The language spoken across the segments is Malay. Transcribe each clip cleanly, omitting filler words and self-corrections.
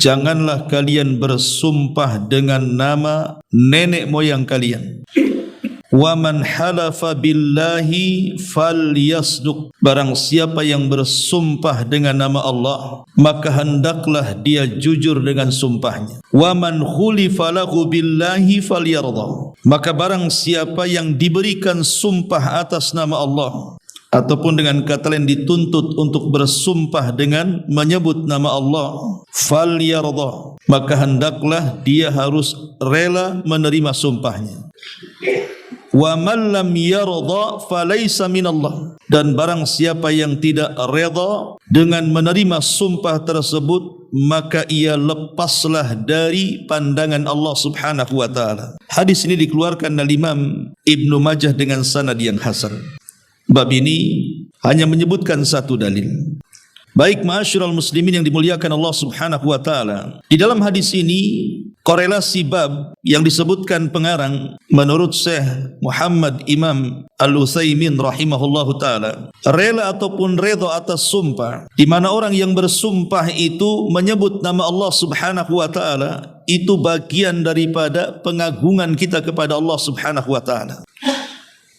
janganlah kalian bersumpah dengan nama nenek moyang kalian. Wa man halafa billahi falyasduq, barang siapa yang bersumpah dengan nama Allah, maka hendaklah dia jujur dengan sumpahnya. Wa man khulifa lahu billahi falyarda, maka barang siapa yang diberikan sumpah atas nama Allah ataupun dengan kata lain dituntut untuk bersumpah dengan menyebut nama Allah, falyarda, maka hendaklah dia harus rela menerima sumpahnya. Wa man lam yarda falaysa minallah, dan barang siapa yang tidak redha dengan menerima sumpah tersebut, maka ia lepaslah dari pandangan Allah Subhanahu wa taala. Hadis ini dikeluarkan oleh Imam Ibnu Majah dengan sanad yang hasan. Bab ini hanya menyebutkan satu dalil. Baik ma'asyiral muslimin yang dimuliakan Allah Subhanahu wa taala, di dalam hadis ini korelasi bab yang disebutkan pengarang menurut Syekh Muhammad Imam Al-Utsaimin rahimahullahu taala, rela ataupun redha atas sumpah, di mana orang yang bersumpah itu menyebut nama Allah Subhanahu wa taala, itu bagian daripada pengagungan kita kepada Allah Subhanahu wa taala.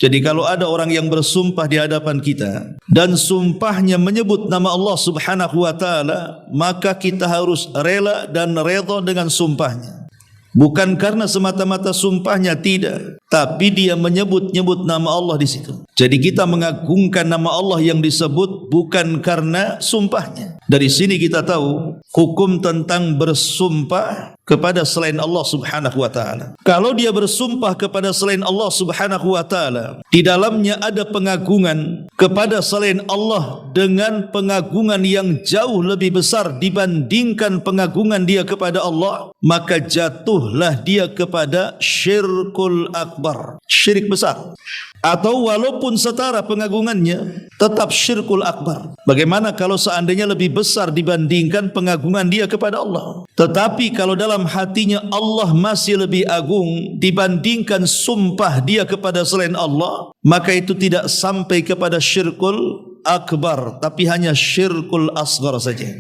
Jadi kalau ada orang yang bersumpah di hadapan kita dan sumpahnya menyebut nama Allah Subhanahu wa taala, maka kita harus rela dan redha dengan sumpahnya. Bukan karena semata-mata sumpahnya, tidak, tapi dia menyebut-nyebut nama Allah di situ. Jadi kita mengagungkan nama Allah yang disebut bukan karena sumpahnya. Dari sini kita tahu hukum tentang bersumpah kepada selain Allah Subhanahu wa taala. Kalau dia bersumpah kepada selain Allah Subhanahu wa taala, di dalamnya ada pengagungan kepada selain Allah dengan pengagungan yang jauh lebih besar dibandingkan pengagungan dia kepada Allah, maka jatuhlah dia kepada syirkul akbar, syirik besar. Atau walaupun setara pengagungannya, tetap syirkul akbar. Bagaimana kalau seandainya lebih besar dibandingkan pengagungan dia kepada Allah? Tetapi kalau dalam hatinya Allah masih lebih agung dibandingkan sumpah dia kepada selain Allah, maka itu tidak sampai kepada syirkul akbar, tapi hanya syirkul asghar saja.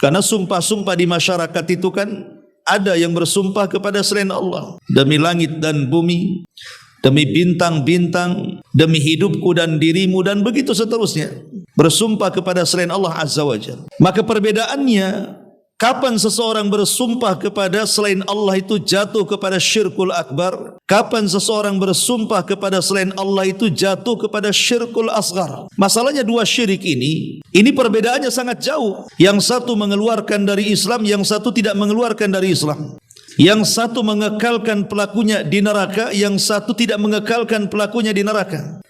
Karena sumpah-sumpah di masyarakat itu kan ada yang bersumpah kepada selain Allah, demi langit dan bumi, demi bintang-bintang, demi hidupku dan dirimu, dan begitu seterusnya, bersumpah kepada selain Allah Azza wa Jalla. Maka perbedaannya, kapan seseorang bersumpah kepada selain Allah itu jatuh kepada syirkul akbar, kapan seseorang bersumpah kepada selain Allah itu jatuh kepada syirkul asghar. Masalahnya dua syirik ini perbedaannya sangat jauh. Yang satu mengeluarkan dari Islam, yang satu tidak mengeluarkan dari Islam. Yang satu mengekalkan pelakunya di neraka, yang satu tidak mengekalkan pelakunya di neraka.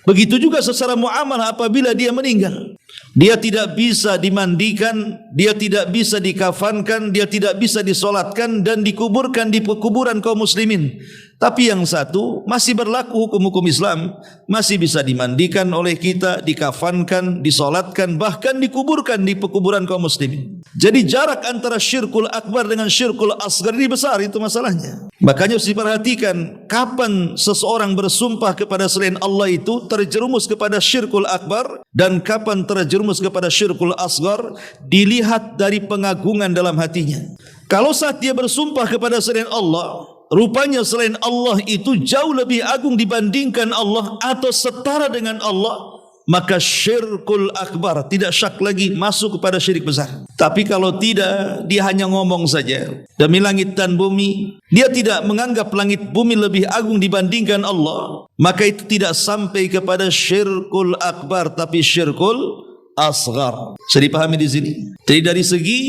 Begitu juga secara muamalah apabila dia meninggal. Dia tidak bisa dimandikan, dia tidak bisa dikafankan, dia tidak bisa disolatkan dan dikuburkan di kuburan kaum muslimin. Tapi yang satu masih berlaku hukum-hukum Islam, masih bisa dimandikan oleh kita, dikafankan, disolatkan, bahkan dikuburkan di pekuburan kaum muslimin. Jadi jarak antara syirkul akbar dengan syirkul asghar ini besar, itu masalahnya. Makanya harus diperhatikan kapan seseorang bersumpah kepada selain Allah itu terjerumus kepada syirkul akbar dan kapan terjerumus kepada syirkul asghar, dilihat dari pengagungan dalam hatinya. Kalau saat dia bersumpah kepada selain Allah, rupanya selain Allah itu jauh lebih agung dibandingkan Allah atau setara dengan Allah, maka syirkul akbar, tidak syak lagi masuk kepada syirik besar. Tapi kalau tidak, dia hanya ngomong saja, demi langit dan bumi, dia tidak menganggap langit bumi lebih agung dibandingkan Allah, maka itu tidak sampai kepada syirkul akbar, tapi syirkul asghar. Bisa dipahami di sini. Jadi dari segi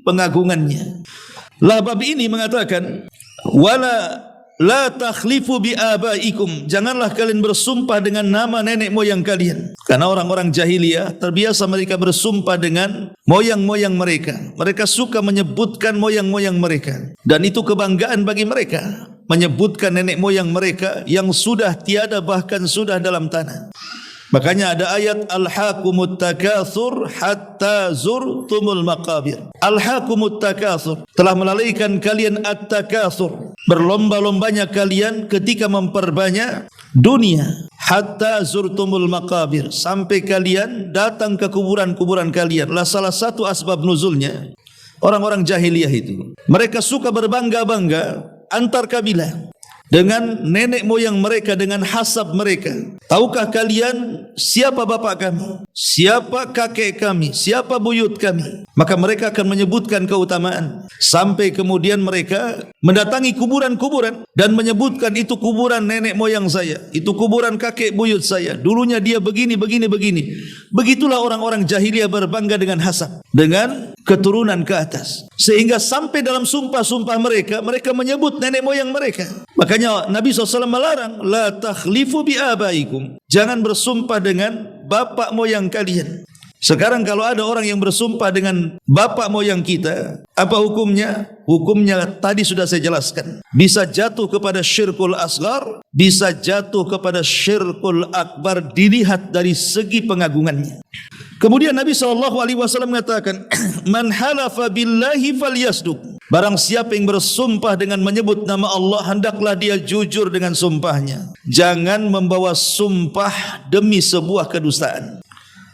pengagungannya, lah bab ini mengatakan, wala la takhlifu bi abaikum, janganlah kalian bersumpah dengan nama nenek moyang kalian. Karena orang-orang jahiliyah terbiasa mereka bersumpah dengan moyang-moyang mereka. Mereka suka menyebutkan moyang-moyang mereka, dan itu kebanggaan bagi mereka, menyebutkan nenek moyang mereka yang sudah tiada bahkan sudah dalam tanah. Makanya ada ayat alhaakumut takatsur hatta zurtumul maqabir. Alhaakumut takatsur, telah melalaikan kalian at-takatsur, berlomba-lombanya kalian ketika memperbanyak dunia, hatta zurtumul maqabir, sampai kalian datang ke kuburan-kuburan kalian. Lah salah satu asbab nuzulnya Orang-orang jahiliyah itu, mereka suka berbangga-bangga antar kabilah dengan nenek moyang mereka, dengan hasab mereka. Tahukah kalian siapa bapak kami, siapa kakek kami, siapa buyut kami? Maka mereka akan menyebutkan keutamaan, sampai kemudian mereka mendatangi kuburan-kuburan dan menyebutkan itu kuburan nenek moyang saya, itu kuburan kakek buyut saya, dulunya dia begini, begini, begini. Begitulah orang-orang jahiliyah berbangga dengan hasab, dengan keturunan ke atas, sehingga sampai dalam sumpah-sumpah mereka, mereka menyebut nenek moyang mereka. Makanya Nabi SAW melarang, la takhlifu bi abaikum, jangan bersumpah dengan bapak moyang kalian. Sekarang kalau ada orang yang bersumpah dengan bapak moyang kita, apa hukumnya? Hukumnya tadi sudah saya jelaskan, bisa jatuh kepada syirkul asghar, bisa jatuh kepada syirkul akbar, dilihat dari segi pengagungannya. Kemudian Nabi SAW mengatakan, man halafa billahi falyasduq, barang siapa yang bersumpah dengan menyebut nama Allah, hendaklah dia jujur dengan sumpahnya. Jangan membawa sumpah demi sebuah kedustaan.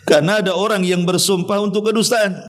Karena ada orang yang bersumpah untuk kedustaan.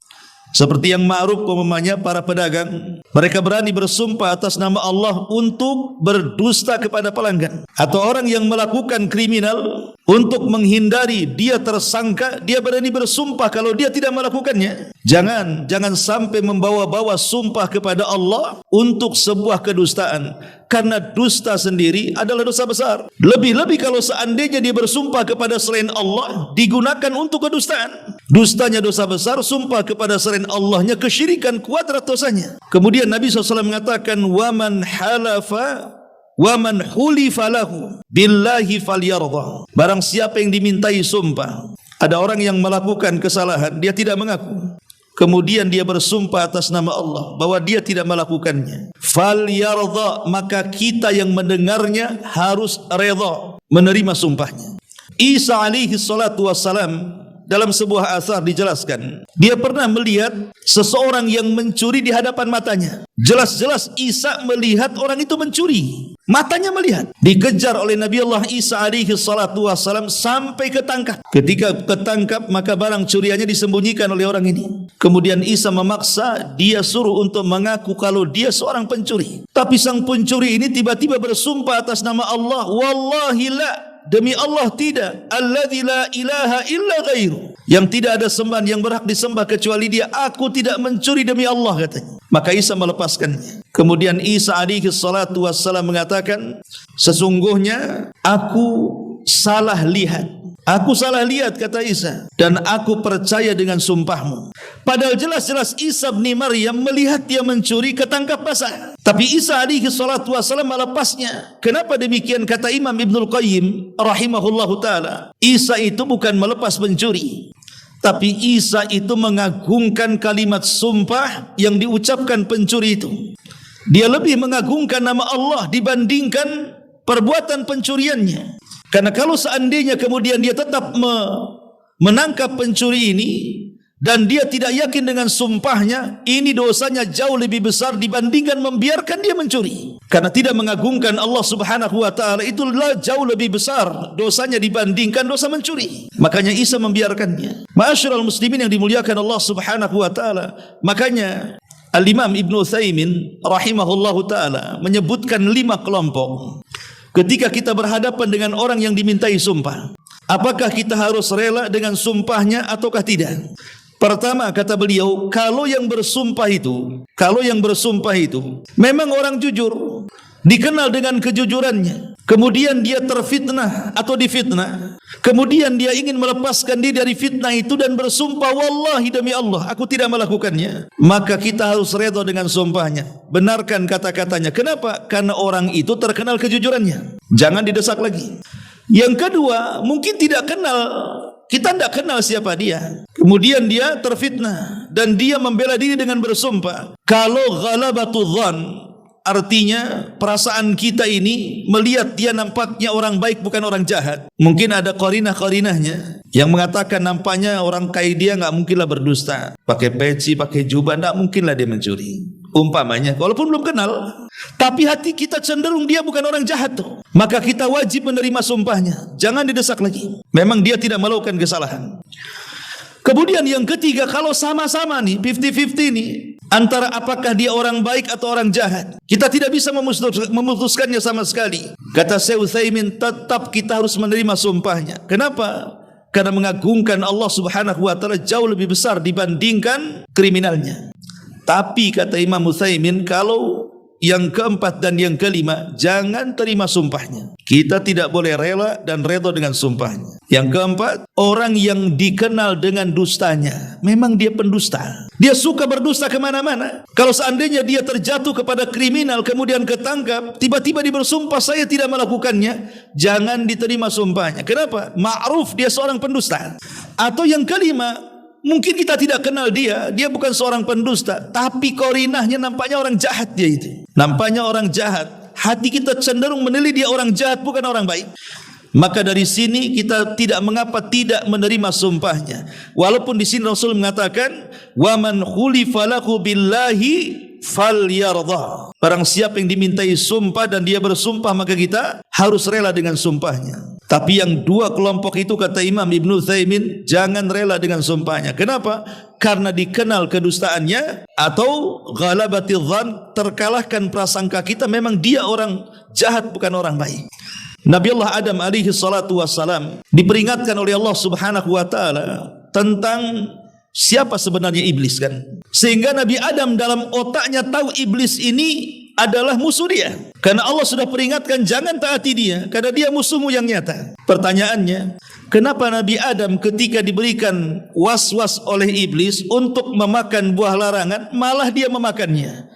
Seperti yang ma'ruf umpamanya para pedagang, mereka berani bersumpah atas nama Allah untuk berdusta kepada pelanggan. Atau orang yang melakukan kriminal, untuk menghindari dia tersangka, dia berani bersumpah kalau dia tidak melakukannya. Jangan sampai membawa-bawa sumpah kepada Allah untuk sebuah kedustaan. Karena dusta sendiri adalah dosa besar. Lebih-lebih kalau seandainya dia bersumpah kepada selain Allah, digunakan untuk kedustaan. Dustanya dosa besar, sumpah kepada selain Allahnya kesyirikan, kuadrat dosanya. Kemudian Nabi SAW mengatakan, waman halafa waman hulifa lahu billahi falyardha, barang siapa yang dimintai sumpah, ada orang yang melakukan kesalahan, dia tidak mengaku, kemudian dia bersumpah atas nama Allah bahwa dia tidak melakukannya, falyardha, maka kita yang mendengarnya harus redha, menerima sumpahnya. Isa alaihi salatu wassalam dalam sebuah asar dijelaskan, dia pernah melihat seseorang yang mencuri di hadapan matanya. Jelas-jelas Isa melihat orang itu mencuri, matanya melihat. Dikejar oleh Nabi Allah Isa alaihi salatu wassalam sampai ketangkap. Ketika ketangkap, maka barang curiannya disembunyikan oleh orang ini. Kemudian Isa memaksa dia, suruh untuk mengaku kalau dia seorang pencuri. Tapi sang pencuri ini tiba-tiba bersumpah atas nama Allah, wallahi la, demi Allah tidak, alladzi la ilaha illa ghairu, yang tidak ada sembahan yang berhak disembah kecuali dia, aku tidak mencuri demi Allah, katanya. Maka Isa melepaskannya. Kemudian Isa alaihi salatu wassalam mengatakan, sesungguhnya aku salah lihat. Aku salah lihat, kata Isa, dan aku percaya dengan sumpahmu. Padahal jelas-jelas Isa bin Maryam melihat dia mencuri, ketangkap basah. Tapi Isa alaihi salatu wassalam melepasnya. Kenapa demikian? Kata Imam Ibnul Qayyim rahimahullahu ta'ala, Isa itu bukan melepas pencuri, tapi Isa itu mengagungkan kalimat sumpah yang diucapkan pencuri itu. Dia lebih mengagungkan nama Allah dibandingkan perbuatan pencuriannya. Karena kalau seandainya kemudian dia tetap menangkap pencuri ini dan dia tidak yakin dengan sumpahnya, ini dosanya jauh lebih besar dibandingkan membiarkan dia mencuri. Karena tidak mengagungkan Allah Subhanahu wa taala, itulah jauh lebih besar dosanya dibandingkan dosa mencuri. Makanya Isa membiarkannya. Ma'asyiral muslimin yang dimuliakan Allah Subhanahu wa taala. Makanya Al-Imam Ibnu Utsaimin rahimahullahu taala menyebutkan 5 kelompok. Ketika kita berhadapan dengan orang yang dimintai sumpah, apakah kita harus rela dengan sumpahnya ataukah tidak? Pertama, kata beliau, kalau yang bersumpah itu memang orang jujur, dikenal dengan kejujurannya, kemudian dia terfitnah atau difitnah, kemudian dia ingin melepaskan diri dari fitnah itu dan bersumpah, wallahi demi Allah aku tidak melakukannya, maka kita harus redha dengan sumpahnya, benarkan kata-katanya. Kenapa? Karena orang itu terkenal kejujurannya, jangan didesak lagi. Yang kedua, mungkin tidak kenal, kita tidak kenal siapa dia, kemudian dia terfitnah dan dia membela diri dengan bersumpah. Kalau ghalabatul dhann, artinya perasaan kita ini melihat dia nampaknya orang baik bukan orang jahat. Mungkin ada qarinah-qarinahnya yang mengatakan nampaknya orang kayak dia enggak mungkinlah berdusta, pakai peci, pakai jubah, enggak mungkinlah dia mencuri. Umpamanya, walaupun belum kenal, tapi hati kita cenderung dia bukan orang jahat tuh, maka kita wajib menerima sumpahnya. Jangan didesak lagi. Memang dia tidak melakukan kesalahan. Kemudian yang ketiga, kalau sama-sama nih 50-50 nih, antara apakah dia orang baik atau orang jahat. Kita tidak bisa memutuskannya sama sekali. Kata Syekh Utsaimin, tetap kita harus menerima sumpahnya. Kenapa? Karena mengagungkan Allah Subhanahu wa taala jauh lebih besar dibandingkan kriminalnya. Tapi kata Imam Utsaimin, kalau yang keempat dan yang kelima, jangan terima sumpahnya. Kita tidak boleh rela dan redha dengan sumpahnya. Yang keempat, orang yang dikenal dengan dustanya. Memang dia pendusta. Dia suka berdusta kemana-mana. Kalau seandainya dia terjatuh kepada kriminal, kemudian ketangkap, tiba-tiba dia bersumpah, saya tidak melakukannya, jangan diterima sumpahnya. Kenapa? Ma'ruf dia seorang pendusta. Atau yang kelima, mungkin kita tidak kenal dia bukan seorang pendusta, tapi korinahnya nampaknya orang jahat dia itu. Nampaknya orang jahat. Hati kita cenderung menilai dia orang jahat, bukan orang baik. Maka dari sini kita tidak mengapa tidak menerima sumpahnya. Walaupun di sini Rasul mengatakan, "Wa man khulifa lahu billahi falyardha." Barang siapa yang dimintai sumpah dan dia bersumpah, maka kita harus rela dengan sumpahnya. Tapi yang dua kelompok itu, kata Imam Ibnu Utsaimin, jangan rela dengan sumpahnya. Kenapa? Karena dikenal kedustaannya, atau ghalabati dzan, terkalahkan prasangka kita, memang dia orang jahat bukan orang baik. Nabi Allah Adam alaihi salatu wassalam diperingatkan oleh Allah Subhanahu wa taala tentang siapa sebenarnya iblis kan. Sehingga Nabi Adam dalam otaknya tahu iblis ini adalah musuh dia. Karena Allah sudah peringatkan jangan taati dia, karena dia musuhmu yang nyata. Pertanyaannya, kenapa Nabi Adam ketika diberikan was-was oleh iblis untuk memakan buah larangan, malah dia memakannya?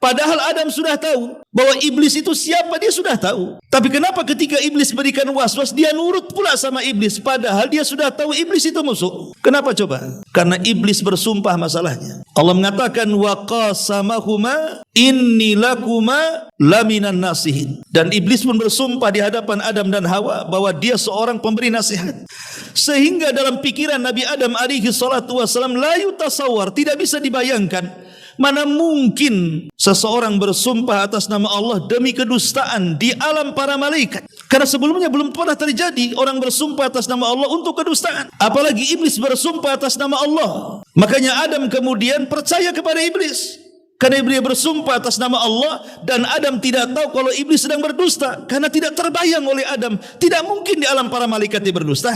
Padahal Adam sudah tahu bahwa iblis itu siapa, dia sudah tahu. Tapi kenapa ketika iblis berikan was-was, dia nurut pula sama iblis, padahal dia sudah tahu iblis itu musuh? Kenapa coba? Karena iblis bersumpah masalahnya. Allah mengatakan, wa qasamahuma inni lakuma laminan nasihin. Dan iblis pun bersumpah di hadapan Adam dan Hawa bahwa dia seorang pemberi nasihat. Sehingga dalam pikiran Nabi Adam alaihi salatu wassalam, la yutasawwar, tidak bisa dibayangkan, mana mungkin seseorang bersumpah atas nama Allah demi kedustaan di alam para malaikat. Karena sebelumnya belum pernah terjadi orang bersumpah atas nama Allah untuk kedustaan. Apalagi iblis bersumpah atas nama Allah. Makanya Adam kemudian percaya kepada iblis. Karena iblis bersumpah atas nama Allah, dan Adam tidak tahu kalau iblis sedang berdusta. Karena tidak terbayang oleh Adam, tidak mungkin di alam para malaikat dia berdusta.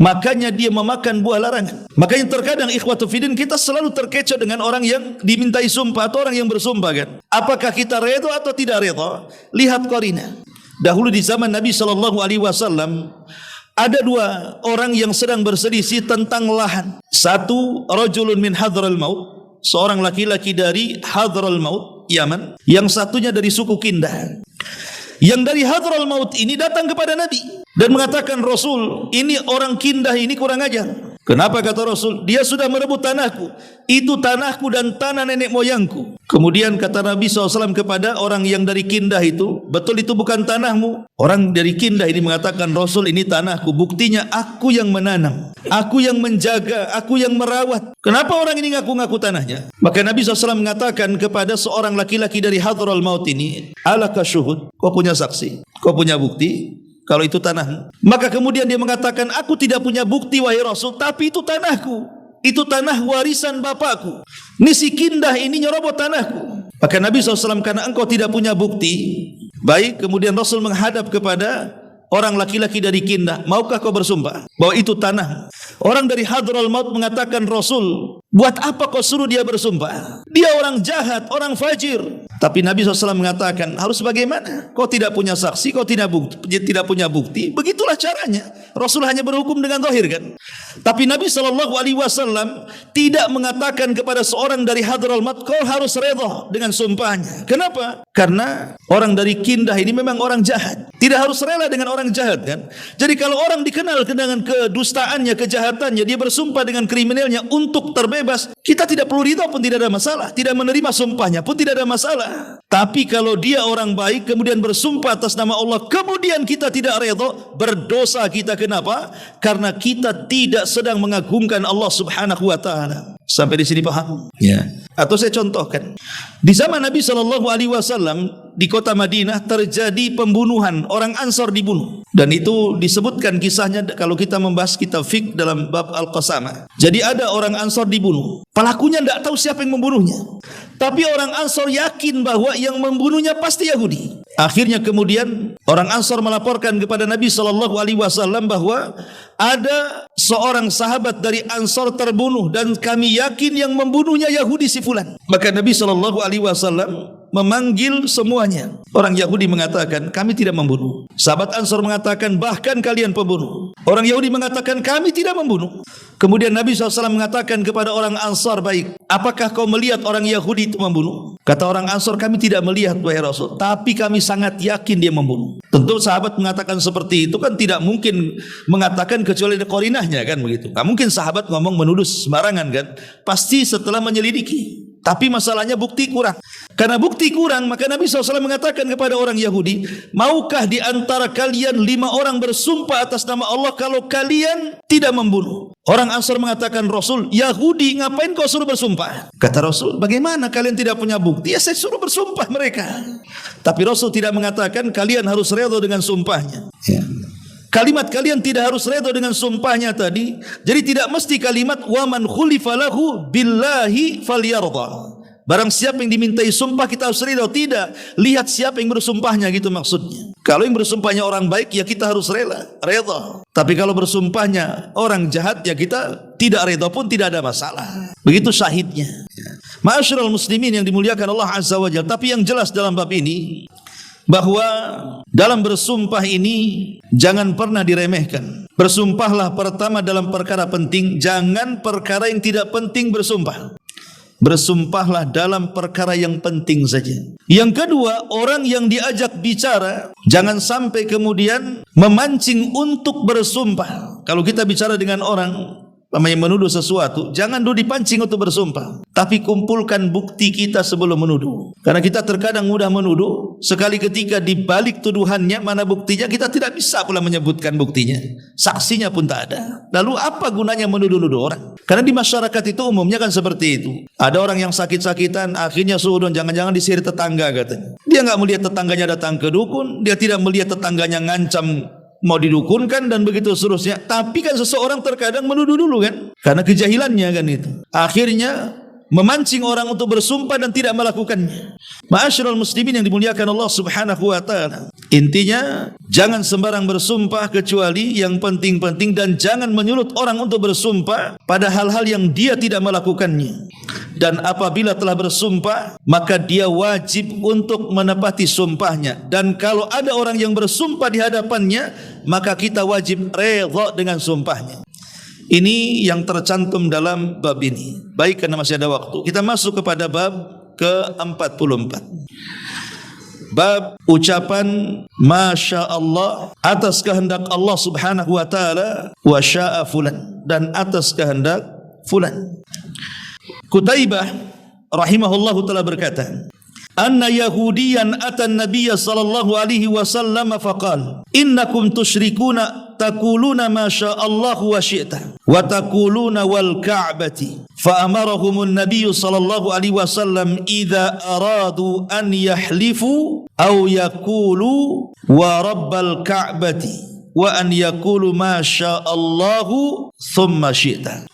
Makanya dia memakan buah larangan. Makanya terkadang ikhwatu fiddin, kita selalu terkecoh dengan orang yang dimintai sumpah atau orang yang bersumpah kan. Apakah kita redha atau tidak redha? Lihat qarina. Dahulu di zaman Nabi SAW ada dua orang yang sedang berselisih tentang lahan. Satu, rajulun min hadral maut, seorang laki-laki dari Hadral Maut, Yaman. Yang satunya dari suku Kindah. Yang dari Hadral Maut ini datang kepada Nabi dan mengatakan, Rasul, ini orang Kindah ini kurang ajar. Kenapa, kata Rasul? Dia sudah merebut tanahku. Itu tanahku dan tanah nenek moyangku. Kemudian kata Nabi SAW kepada orang yang dari Kindah itu, betul itu bukan tanahmu? Orang dari Kindah ini mengatakan, Rasul, ini tanahku. Buktinya aku yang menanam, aku yang menjaga, aku yang merawat. Kenapa orang ini ngaku-ngaku tanahnya? Maka Nabi SAW mengatakan kepada seorang laki-laki dari Hadral Maut ini, alaka syuhud, kau punya saksi, kau punya bukti kalau itu tanah. Maka kemudian dia mengatakan, aku tidak punya bukti wahai Rasul, tapi itu tanahku, itu tanah warisan bapakku. Ini si Kindah ini nyerobot tanahku. Maka Nabi SAW, karena engkau tidak punya bukti, baik, kemudian Rasul menghadap kepada orang laki-laki dari Kindah, maukah kau bersumpah bahwa itu tanah? Orang dari Hadral Maut mengatakan, Rasul, buat apa kau suruh dia bersumpah? Dia orang jahat, orang fajir. Tapi Nabi SAW mengatakan, harus bagaimana? Kau tidak punya saksi, kau tidak punya bukti. Begitulah caranya. Rasul hanya berhukum dengan zahir kan. Tapi Nabi SAW tidak mengatakan kepada seorang dari Hadral Maut, kau harus redha dengan sumpahnya. Kenapa? Karena orang dari Kindah ini memang orang jahat. Tidak harus rela dengan orang jahat kan. Jadi kalau orang dikenal dengan kedustaannya, kejahatannya, dia bersumpah dengan kriminalnya untuk terbebas, kita tidak perlu ridha pun tidak ada masalah. Tidak menerima sumpahnya pun tidak ada masalah. Tapi kalau dia orang baik kemudian bersumpah atas nama Allah, kemudian kita tidak redha, berdosa kita. Kenapa? Karena kita tidak sedang mengagungkan Allah Subhanahu wa taala. Sampai di sini paham? Ya. Atau saya contohkan. Di zaman Nabi SAW di kota Madinah terjadi pembunuhan, orang Ansar dibunuh. Dan itu disebutkan kisahnya kalau kita membahas kitab fiqh dalam bab Al-Qasamah. Jadi ada orang Ansar dibunuh. Pelakunya tidak tahu siapa yang membunuhnya. Tapi orang Ansar yakin bahwa yang membunuhnya pasti Yahudi. Akhirnya kemudian orang Ansar melaporkan kepada Nabi SAW bahwa ada seorang sahabat dari Ansar terbunuh dan kami yakin yang membunuhnya Yahudi si fulan. Maka Nabi SAW memanggil semuanya. Orang Yahudi mengatakan kami tidak membunuh. Sahabat Ansar mengatakan bahkan kalian pembunuh. Orang Yahudi mengatakan kami tidak membunuh. Kemudian Nabi SAW mengatakan kepada orang Ansar, baik, apakah kau melihat orang Yahudi itu membunuh? Kata orang Ansar, kami tidak melihat wahai Rasul, tapi kami sangat yakin dia membunuh. Tentu sahabat mengatakan seperti itu kan tidak mungkin mengatakan kecuali ada qarinahnya kan begitu. Tak mungkin sahabat ngomong menuduh sembarangan kan. Pasti setelah menyelidiki. Tapi masalahnya bukti kurang. Karena bukti kurang, maka Nabi SAW mengatakan kepada orang Yahudi, maukah di antara kalian 5 orang bersumpah atas nama Allah kalau kalian tidak membunuh? Orang Ansar mengatakan, Rasul, Yahudi ngapain kau suruh bersumpah? Kata Rasul, bagaimana kalian tidak punya bukti? Ya saya suruh bersumpah mereka. Tapi Rasul tidak mengatakan kalian harus redha dengan sumpahnya. Kalimat kalian tidak harus redha dengan sumpahnya tadi. Jadi tidak mesti kalimat wa man khulifa lahu billahi falyardha. Barang siapa yang dimintai sumpah kita harus redha. Tidak, lihat siapa yang bersumpahnya gitu maksudnya. Kalau yang bersumpahnya orang baik ya kita harus redha. Tapi kalau bersumpahnya orang jahat ya kita tidak redha pun tidak ada masalah. Begitu syahidnya. Ma'asyiral muslimin yang dimuliakan Allah Azza wa Jalla. Tapi yang jelas dalam bab ini bahwa dalam bersumpah ini jangan pernah diremehkan. Bersumpahlah pertama dalam perkara penting, jangan perkara yang tidak penting bersumpah. Bersumpahlah dalam perkara yang penting saja. Yang kedua, orang yang diajak bicara jangan sampai kemudian memancing untuk bersumpah. Kalau kita bicara dengan orang yang menuduh sesuatu, jangan dulu dipancing untuk bersumpah, tapi kumpulkan bukti kita sebelum menuduh. Karena kita terkadang mudah menuduh, sekali ketika dibalik tuduhannya mana buktinya kita tidak bisa pula menyebutkan buktinya, saksinya pun tak ada. Lalu apa gunanya menuduh-nuduh orang? Karena di masyarakat itu umumnya kan seperti itu. Ada orang yang sakit-sakitan, akhirnya suudon, jangan-jangan disihir tetangga katanya. Dia enggak melihat tetangganya datang ke dukun, dia tidak melihat tetangganya ngancam mau didukunkan dan begitu seterusnya. Tapi kan seseorang terkadang menuduh dulu kan, karena kejahilannya kan itu. Akhirnya memancing orang untuk bersumpah dan tidak melakukannya. Ma'asyiral muslimin yang dimuliakan Allah Subhanahu wa taala. Intinya jangan sembarang bersumpah kecuali yang penting-penting dan jangan menyulut orang untuk bersumpah pada hal-hal yang dia tidak melakukannya. Dan apabila telah bersumpah, maka dia wajib untuk menepati sumpahnya. Dan kalau ada orang yang bersumpah di hadapannya, maka kita wajib redha dengan sumpahnya. Ini yang tercantum dalam bab ini. Baik, karena masih ada waktu, kita masuk kepada bab ke-44. Bab ucapan Masya Allah atas kehendak Allah Subhanahu wa ta'ala, wa sya'a fulan, dan atas kehendak fulan. Qutaibah rahimahullahu ta'ala berkata, anna yahudiyan atan nabiyya sallallahu alaihi wasallam faqal innakum tusyrikuna taquluna ma syaa Allah wa syi'ta wa taquluna wal ka'bati fa amarahumun nabiyyu sallallahu alaihi wasallam idza aradu an yahlifu aw yaqulu wa rabbal ka'bati wa an yaqulu ma syaa Allah thumma syi'ta.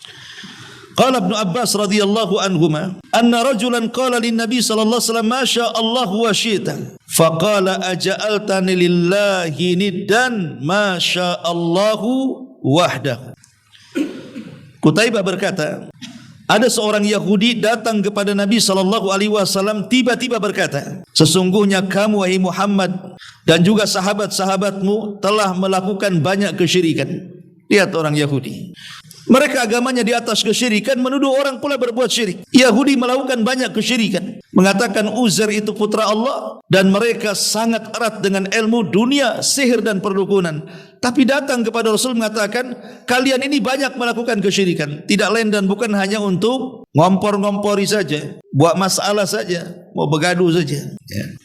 Qala Ibnu Abbas radhiyallahu anhuma anna rajulan qala lin nabi sallallahu alaihi wasallam ma syaa Allah wa syi'ta faqala aja'altani lillahi niddan ma syaa Allah wahdahu. Qutaibah berkata, ada seorang Yahudi datang kepada Nabi sallallahu alaihi wasallam tiba-tiba berkata, sesungguhnya kamu wahai Muhammad dan juga sahabat-sahabatmu telah melakukan banyak kesyirikan. Lihat orang Yahudi, mereka agamanya di atas kesyirikan, menuduh orang pula berbuat syirik. Yahudi melakukan banyak kesyirikan, mengatakan Uzair itu putra Allah, dan mereka sangat erat dengan ilmu dunia, sihir dan perdukunan. Tapi datang kepada Rasul mengatakan, kalian ini banyak melakukan kesyirikan, tidak lain dan bukan hanya untuk ngompor-ngompori saja, buat masalah saja, mau begaduh saja.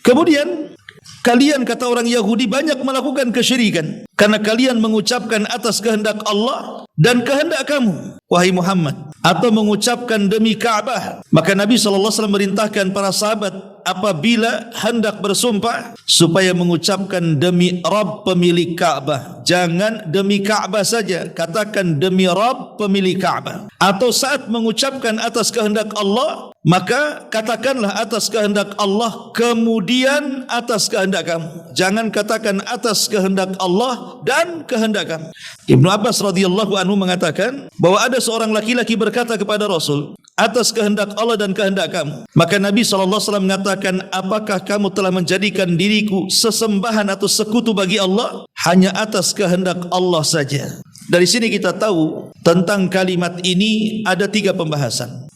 Kemudian kalian, kata orang Yahudi, banyak melakukan kesyirikan karena kalian mengucapkan atas kehendak Allah dan kehendak kamu, wahai Muhammad, atau mengucapkan demi Ka'bah. Maka Nabi SAW merintahkan para sahabat apabila hendak bersumpah supaya mengucapkan demi Rabb pemilik Ka'bah. Jangan demi Ka'bah saja, katakan demi Rabb pemilik Ka'bah. Atau saat mengucapkan atas kehendak Allah, maka katakanlah atas kehendak Allah kemudian atas kehendak kamu. Jangan katakan atas kehendak Allah dan kehendak kamu. Ibnu Abbas radhiyallahu anhu mengatakan bahwa ada seorang laki-laki berkata kepada Rasul, atas kehendak Allah dan kehendak kamu. Maka Nabi SAW mengatakan, apakah kamu telah menjadikan diriku sesembahan atau sekutu bagi Allah? Hanya atas kehendak Allah saja. Dari sini kita tahu tentang kalimat ini ada 3 pembahasan.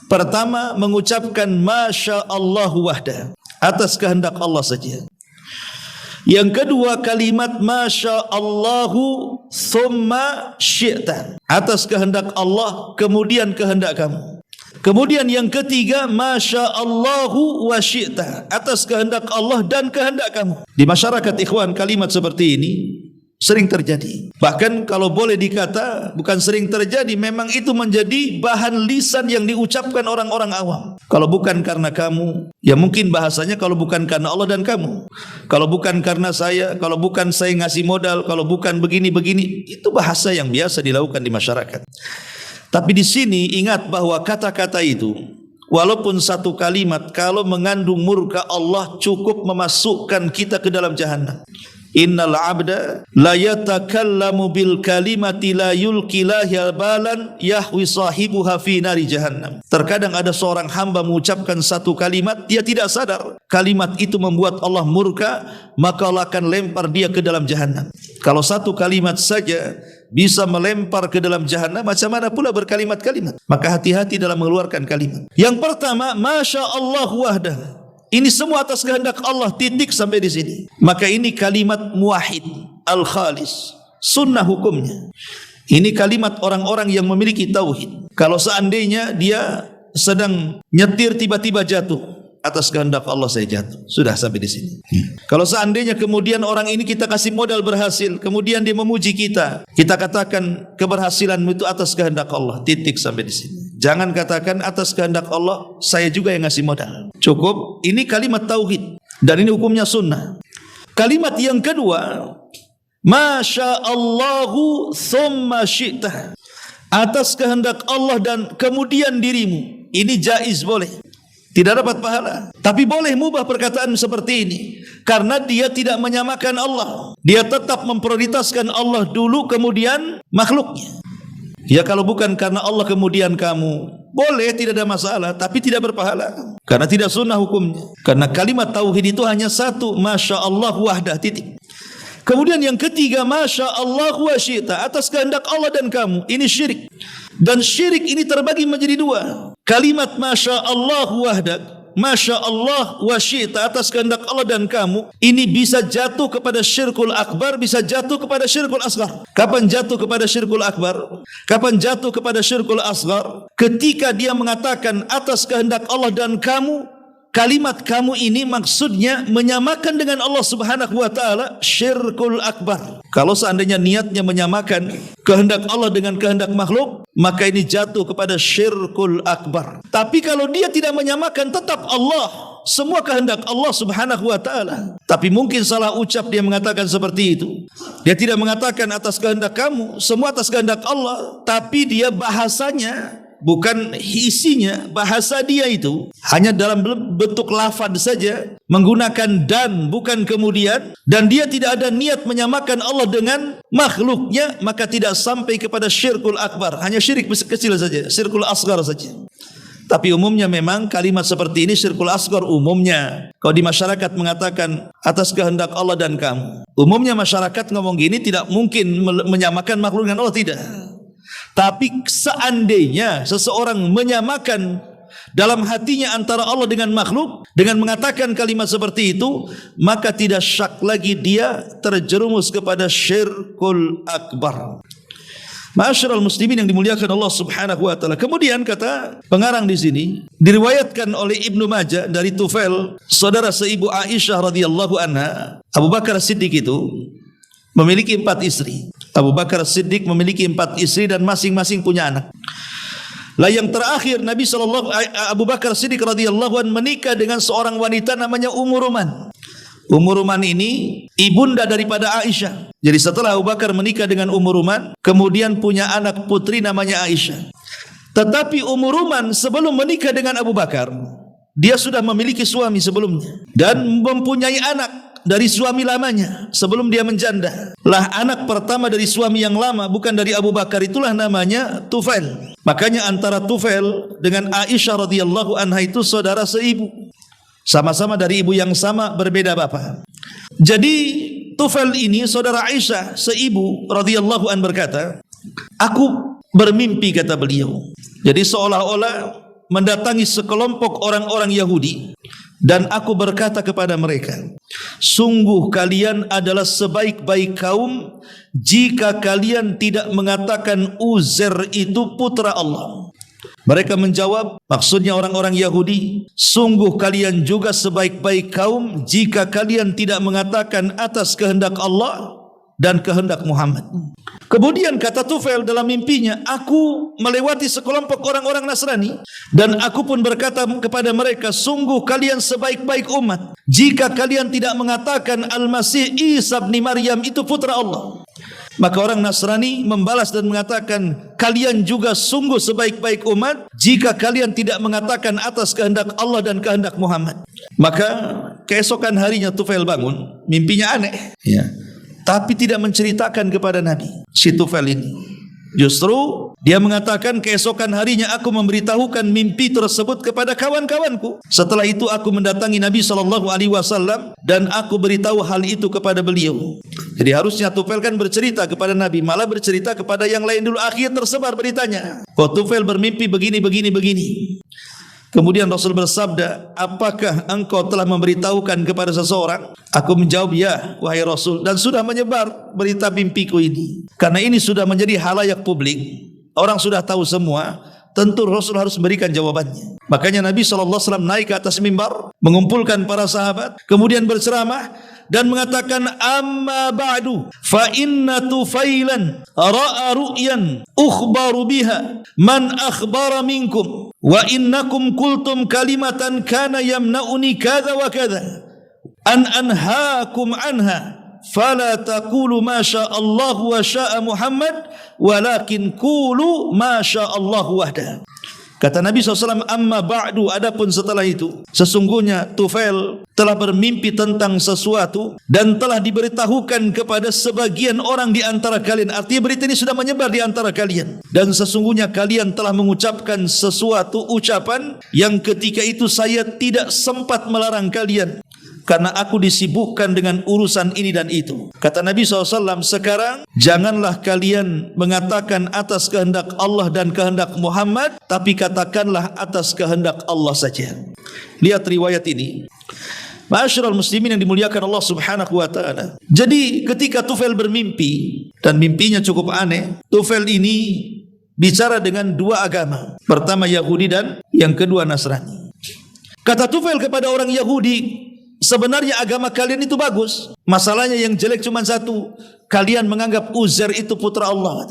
Pertama, mengucapkan Masya Allah wahda, atas kehendak Allah saja. Yang kedua, kalimat Masya Allahu thumma syi'ta, atas kehendak Allah kemudian kehendak kamu. Kemudian yang ketiga, Masya Allahu wa syi'ta, atas kehendak Allah dan kehendak kamu. Di masyarakat ikhwan, kalimat seperti ini sering terjadi. Bahkan kalau boleh dikata, bukan sering terjadi, memang itu menjadi bahan lisan yang diucapkan orang-orang awam. Kalau bukan karena kamu, ya mungkin bahasanya kalau bukan karena Allah dan kamu. Kalau bukan karena saya, kalau bukan saya ngasih modal, kalau bukan begini-begini, itu bahasa yang biasa dilakukan di masyarakat. Tapi di sini ingat bahwa kata-kata itu, walaupun satu kalimat, kalau mengandung murka Allah, cukup memasukkan kita ke dalam jahannam. Innal abda la yatakallamu bil kalimati la yulqi laha balan yahwi sahibuha fi nari jahannam. Terkadang ada seorang hamba mengucapkan satu kalimat, dia tidak sadar kalimat itu membuat Allah murka, maka Allah akan lempar dia ke dalam jahannam. Kalau satu kalimat saja bisa melempar ke dalam jahannam, macam mana pula berkalimat-kalimat? Maka hati-hati dalam mengeluarkan kalimat. Yang pertama, Masya Allah wahdah. Ini semua atas kehendak Allah, titik sampai di sini. Maka ini kalimat muwahhid al-khalis, sunnah hukumnya. Ini kalimat orang-orang yang memiliki tauhid. Kalau seandainya dia sedang nyetir tiba-tiba jatuh, atas kehendak Allah saya jatuh. Sudah sampai di sini. Kalau seandainya kemudian orang ini kita kasih modal berhasil, kemudian dia memuji kita, kita katakan keberhasilanmu itu atas kehendak Allah. Titik sampai di sini. Jangan katakan atas kehendak Allah, saya juga yang ngasih modal. Cukup, ini kalimat tauhid dan ini hukumnya sunnah. Kalimat yang kedua, Masya Allahu thumma syi'ta, atas kehendak Allah dan kemudian dirimu. Ini jaiz, boleh. Tidak dapat pahala, tapi boleh mubah perkataan seperti ini, karena dia tidak menyamakan Allah. Dia tetap memprioritaskan Allah dulu kemudian makhluknya. Ya kalau bukan karena Allah kemudian kamu, boleh, tidak ada masalah, tapi tidak berpahala karena tidak sunnah hukumnya. Karena kalimat tauhid itu hanya satu, Masya Allah wahdah, titik. Kemudian yang ketiga, Masya Allah wa syi'ta, atas kehendak Allah dan kamu. Ini syirik. Dan syirik ini terbagi menjadi 2. Kalimat Masya Allah wahdak, Masya Allah wa syi'ta, atas kehendak Allah dan kamu, ini bisa jatuh kepada syirkul akbar, bisa jatuh kepada syirkul asghar. Kapan jatuh kepada syirkul akbar? Kapan jatuh kepada syirkul asghar? Ketika dia mengatakan atas kehendak Allah dan kamu, kalimat kamu ini maksudnya menyamakan dengan Allah Subhanahu wa taala, syirkul akbar. Kalau seandainya niatnya menyamakan kehendak Allah dengan kehendak makhluk, maka ini jatuh kepada syirkul akbar. Tapi kalau dia tidak menyamakan, tetap Allah, semua kehendak Allah Subhanahu wa taala. Tapi mungkin salah ucap dia mengatakan seperti itu. Dia tidak mengatakan atas kehendak kamu, semua atas kehendak Allah, tapi dia bahasanya, bukan isinya, bahasa dia itu hanya dalam bentuk lafaz saja, menggunakan dan bukan kemudian, dan dia tidak ada niat menyamakan Allah dengan makhluknya, maka tidak sampai kepada syirkul akbar, hanya syirik kecil saja, syirkul asghar saja. Tapi umumnya memang kalimat seperti ini syirkul asghar umumnya. Kalau di masyarakat mengatakan atas kehendak Allah dan kamu, umumnya masyarakat ngomong gini, tidak mungkin menyamakan makhluk dengan Allah, tidak. Tapi seandainya seseorang menyamakan dalam hatinya antara Allah dengan makhluk, dengan mengatakan kalimat seperti itu, maka tidak syak lagi dia terjerumus kepada syirkul akbar. Ma'asyiral muslimin yang dimuliakan Allah Subhanahu wa taala. Kemudian kata pengarang di sini, diriwayatkan oleh Ibnu Majah dari Tufail, saudara seibu Aisyah radhiyallahu anha, Abu Bakar Siddiq itu memiliki 4 istri. Abu Bakar Siddiq memiliki 4 istri dan masing-masing punya anak. Lah yang terakhir Abu Bakar Siddiq radhiyallahu anhu menikah dengan seorang wanita namanya Ummu Ruman. Ummu Ruman ini ibunda daripada Aisyah. Jadi setelah Abu Bakar menikah dengan Ummu Ruman, kemudian punya anak putri namanya Aisyah. Tetapi Ummu Ruman sebelum menikah dengan Abu Bakar, dia sudah memiliki suami sebelumnya dan mempunyai anak dari suami lamanya sebelum dia menjanda. Lah anak pertama dari suami yang lama bukan dari Abu Bakar, itulah namanya Tufail. Makanya antara Tufail dengan Aisyah radhiyallahu anha itu saudara seibu. Sama-sama dari ibu yang sama, berbeda bapa. Jadi Tufail ini saudara Aisyah seibu radhiyallahu an berkata, aku bermimpi, kata beliau. Jadi seolah-olah mendatangi sekelompok orang-orang Yahudi dan aku berkata kepada mereka, sungguh kalian adalah sebaik-baik kaum jika kalian tidak mengatakan Uzair itu putra Allah. Mereka menjawab, maksudnya orang-orang Yahudi, sungguh kalian juga sebaik-baik kaum jika kalian tidak mengatakan atas kehendak Allah dan kehendak Muhammad. Kemudian kata Tufail dalam mimpinya, aku melewati sekelompok orang-orang Nasrani dan aku pun berkata kepada mereka, sungguh kalian sebaik-baik umat jika kalian tidak mengatakan Al-Masih Isa bin Maryam itu putra Allah. Maka orang Nasrani membalas dan mengatakan, kalian juga sungguh sebaik-baik umat jika kalian tidak mengatakan atas kehendak Allah dan kehendak Muhammad. Maka keesokan harinya Tufail bangun, mimpinya aneh, ya, tapi tidak menceritakan kepada Nabi. Si Tufail ini justru dia mengatakan, keesokan harinya aku memberitahukan mimpi tersebut kepada kawan-kawanku. Setelah itu aku mendatangi Nabi SAW dan aku beritahu hal itu kepada beliau. Jadi harusnya Tufail kan bercerita kepada Nabi, malah bercerita kepada yang lain dulu. Akhirnya tersebar beritanya, oh Tufail bermimpi begini. Kemudian Rasul bersabda, apakah engkau telah memberitahukan kepada seseorang? Aku menjawab, ya wahai Rasul, dan sudah menyebar berita mimpiku ini. Karena ini sudah menjadi halayak publik, orang sudah tahu semua, tentu Rasul harus memberikan jawabannya. Makanya Nabi SAW naik ke atas mimbar, mengumpulkan para sahabat, kemudian berceramah dan mengatakan, amma ba'du fa inna Tufailan ra'a ru'yan ukhbaru biha man akhbara minkum wa innakum qultum kalimatan kana yamna'uni kadha wa kadha an anhaakum anha fala taqulu ma syaa Allah wa syaa Muhammad walakin qulu ma syaa Allah wahda. Kata Nabi SAW, amma ba'du, adapun setelah itu, sesungguhnya Tufail telah bermimpi tentang sesuatu dan telah diberitahukan kepada sebagian orang di antara kalian. Artinya berita ini sudah menyebar di antara kalian. Dan sesungguhnya kalian telah mengucapkan sesuatu ucapan yang ketika itu saya tidak sempat melarang kalian, karena aku disibukkan dengan urusan ini dan itu. Kata Nabi SAW, sekarang janganlah kalian mengatakan atas kehendak Allah dan kehendak Muhammad, tapi katakanlah atas kehendak Allah saja. Lihat riwayat ini. Ma'asyiral muslimin yang dimuliakan Allah Subhanahu wa taala. Jadi ketika Tufail bermimpi dan mimpinya cukup aneh, Tufail ini bicara dengan dua agama. Pertama Yahudi dan yang kedua Nasrani. Kata Tufail kepada orang Yahudi, sebenarnya agama kalian itu bagus. Masalahnya yang jelek cuma satu, kalian menganggap Uzair itu putra Allah.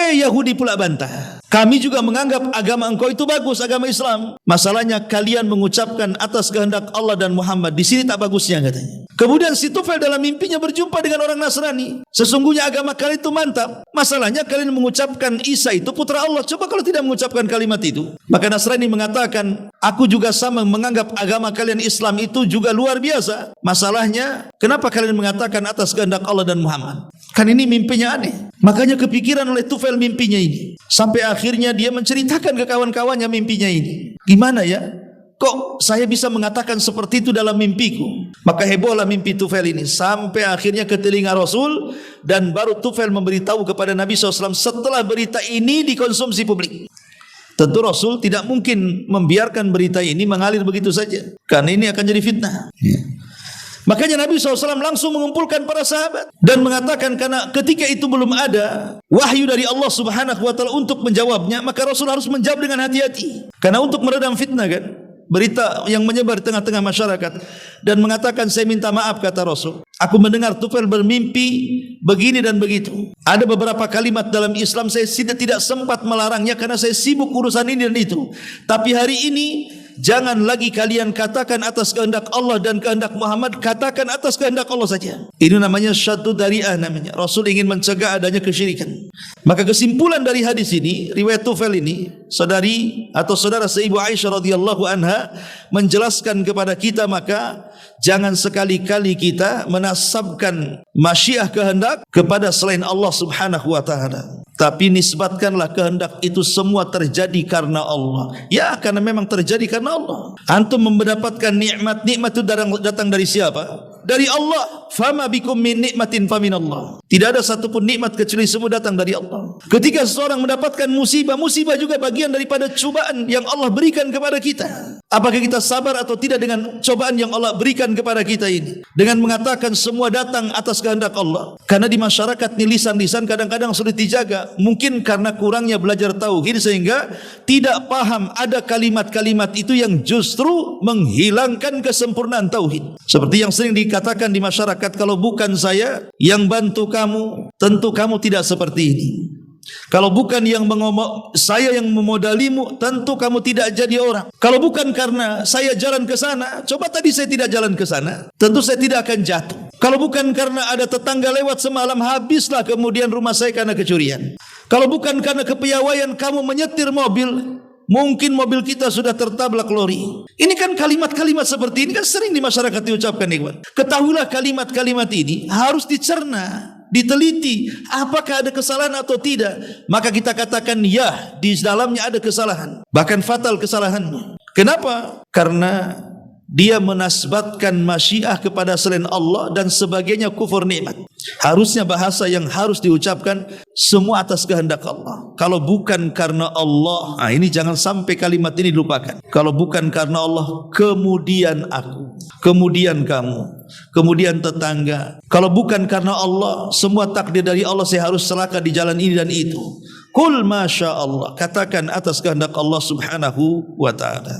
Yahudi pula bantah, kami juga menganggap agama engkau itu bagus, agama Islam. Masalahnya kalian mengucapkan atas kehendak Allah dan Muhammad. Di sini tak bagusnya, katanya. Kemudian si Tufail dalam mimpinya berjumpa dengan orang Nasrani. Sesungguhnya agama kalian itu mantap. Masalahnya kalian mengucapkan Isa itu putra Allah. Coba kalau tidak mengucapkan kalimat itu. Maka Nasrani mengatakan, aku juga sama menganggap agama kalian Islam itu juga luar biasa. Masalahnya, kenapa kalian mengatakan atas kehendak Allah dan Muhammad? Kan ini mimpinya aneh. Makanya kepikiran oleh Tufail mimpinya ini. Sampai akhirnya dia menceritakan ke kawan-kawannya mimpinya ini. Gimana ya? Kok saya bisa mengatakan seperti itu dalam mimpiku? Maka hebohlah mimpi Tufail ini. Sampai akhirnya ke telinga Rasul. Dan baru Tufail memberitahu kepada Nabi SAW setelah berita ini dikonsumsi publik. Tentu Rasul tidak mungkin membiarkan berita ini mengalir begitu saja, karena ini akan jadi fitnah. Makanya Nabi SAW langsung mengumpulkan para sahabat dan mengatakan, karena ketika itu belum ada wahyu dari Allah Subhanahu wa taala untuk menjawabnya, maka Rasul harus menjawab dengan hati-hati. Karena untuk meredam fitnah kan, berita yang menyebar di tengah-tengah masyarakat, dan mengatakan, saya minta maaf, kata Rasul, Aku mendengar Tufail bermimpi begini dan begitu. Ada beberapa kalimat dalam Islam saya tidak sempat melarangnya karena saya sibuk urusan ini dan itu. Tapi hari ini jangan lagi kalian katakan atas kehendak Allah dan kehendak Muhammad, katakan atas kehendak Allah saja. Ini namanya syaddu dari'ah namanya. Rasul ingin mencegah adanya kesyirikan. Maka kesimpulan dari hadis ini, riwayat Tufail ini, saudari atau saudara seibu Aisyah radhiyallahu anha menjelaskan kepada kita, maka jangan sekali-kali kita menasabkan masyiah kehendak kepada selain Allah subhanahu wa ta'ala. Tapi nisbatkanlah kehendak itu semua terjadi karena Allah. Ya, karena memang terjadi karena Allah. Antum mendapatkan nikmat itu datang dari siapa? Dari Allah. Fama bikum min nikmatin faminallah. Tidak ada satupun nikmat kecuali semua datang dari Allah. Ketika seseorang mendapatkan musibah juga bagian daripada cobaan yang Allah berikan kepada kita. Apakah kita sabar atau tidak dengan cobaan yang Allah berikan kepada kita ini? Dengan mengatakan semua datang atas kehendak Allah. Karena di masyarakat nih lisan-lisan kadang-kadang sulit dijaga. Mungkin karena kurangnya belajar tauhid sehingga tidak paham ada kalimat-kalimat itu yang justru menghilangkan kesempurnaan tauhid. Seperti yang sering dikatakan di masyarakat, kalau bukan saya yang bantu kamu, tentu kamu tidak seperti ini. Kalau bukan saya yang memodalimu, tentu kamu tidak jadi orang. Kalau bukan karena saya jalan ke sana, coba tadi saya tidak jalan ke sana, tentu saya tidak akan jatuh. Kalau bukan karena ada tetangga lewat semalam, habislah kemudian rumah saya karena kecurian. Kalau bukan karena kepiawaian kamu menyetir mobil, mungkin mobil kita sudah tertabrak lori. Ini kan kalimat-kalimat seperti ini kan sering di masyarakat diucapkan, ikhwan. Ketahuilah kalimat-kalimat ini harus dicerna, diteliti, apakah ada kesalahan atau tidak. Maka kita katakan ya, di dalamnya ada kesalahan, bahkan fatal kesalahannya. Kenapa? Karena dia menasbatkan masyiah kepada selain Allah dan sebagainya, kufur nikmat. Harusnya bahasa yang harus diucapkan semua atas kehendak Allah. Kalau bukan karena Allah, ini jangan sampai kalimat ini dilupakan. Kalau bukan karena Allah, kemudian aku, kemudian kamu, kemudian tetangga. Kalau bukan karena Allah, semua takdir dari Allah, saya harus celaka di jalan ini dan itu. Kul masya Allah, katakan atas kehendak Allah subhanahu wa ta'ala.